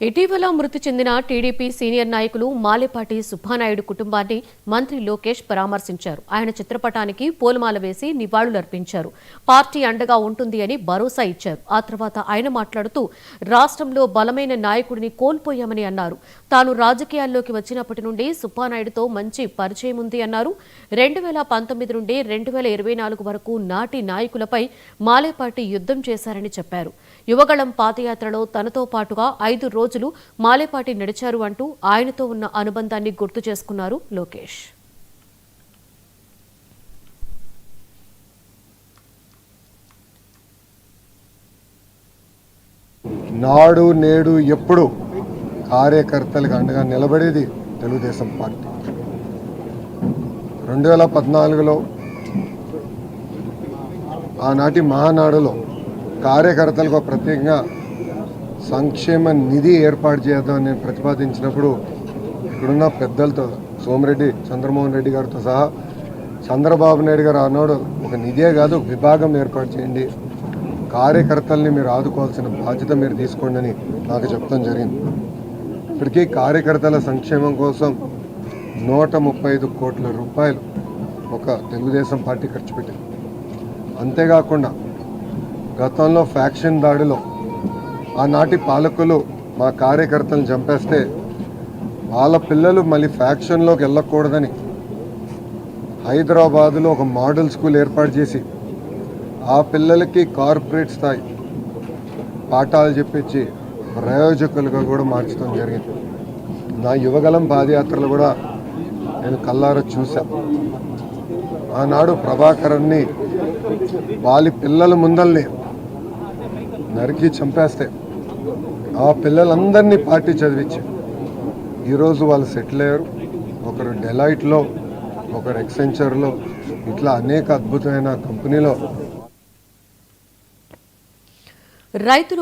ఇటీవల మృతి చెందిన టీడీపీ సీనియర్ నాయకులు మాలేపాటి సుబ్బానాయుడు కుటుంబాన్ని మంత్రి లోకేష్ పరామర్శించారు. ఆయన చిత్రపటానికి పూలమాల వేసి నివాళులర్పించారు. పార్టీ అండగా ఉంటుంది అని భరోసా ఇచ్చారు. ఆ తర్వాత ఆయన మాట్లాడుతూ రాష్ట్రంలో బలమైన నాయకుడిని కోల్పోయామని అన్నారు. తాను రాజకీయాల్లోకి వచ్చినప్పటి నుండి సుబ్బానాయుడుతో మంచి పరిచయం ఉంది అన్నారు. 2019 నుండి 2024 వరకు నాటి నాయకులపై మాలేపాటి యుద్ధం చేశారని చెప్పారు. యువగళం పాదయాత్రలో తనతో పాటుగా 5 రోజులు మాలేపాటి నడిచారు అంటూ ఆయనతో ఉన్న అనుబంధాన్ని గుర్తు చేసుకున్నారు లోకేష్. నాడు నేడు ఎప్పుడు కార్యకర్తలకు అండగా నిలబడేది తెలుగుదేశం పార్టీ. 2014లో ఆనాటి మహానాడులో కార్యకర్తలకు ప్రత్యేకంగా సంక్షేమ నిధి ఏర్పాటు చేద్దామని నేను ప్రతిపాదించినప్పుడు ఇక్కడున్న పెద్దలతో సోమిరెడ్డి చంద్రమోహన్ రెడ్డి గారితో సహా చంద్రబాబు నాయుడు గారు ఆనాడు ఒక నిధే కాదు విభాగం ఏర్పాటు చేయండి, కార్యకర్తల్ని మీరు ఆదుకోవాల్సిన బాధ్యత మీరు తీసుకోండి అని నాకు చెప్తాం జరిగింది. ఇప్పటికీ కార్యకర్తల సంక్షేమం కోసం 135 కోట్ల రూపాయలు ఒక తెలుగుదేశం పార్టీ ఖర్చు పెట్టింది. అంతేకాకుండా గతంలో ఫ్యాక్షన్ దాడిలో ఆనాటి పాలకులు మా కార్యకర్తలను చంపేస్తే వాళ్ళ పిల్లలు మళ్ళీ ఫ్యాక్షన్లోకి వెళ్ళకూడదని హైదరాబాదులో ఒక మోడల్ స్కూల్ ఏర్పాటు చేసి ఆ పిల్లలకి కార్పొరేట్ స్థాయి పాఠాలు చెప్పించి ప్రయోజకులుగా కూడా మార్చడం జరిగింది. నా యువగలం పాదయాత్రలు కూడా నేను కల్లారా చూసా. ఆనాడు ప్రభాకరన్ని వాళ్ళ పిల్లల ముందల్ని నరికి చంపేస్తే ఆ పిల్లలందరినీ పార్టీ చదివించి ఈరోజు వాళ్ళు సెటిల్ అయ్యారు. ఒకరు డెలాయిట్లో, ఒకరు ఎక్సెంచర్లో, ఇట్లా అనేక అద్భుతమైన కంపెనీలో రైతులు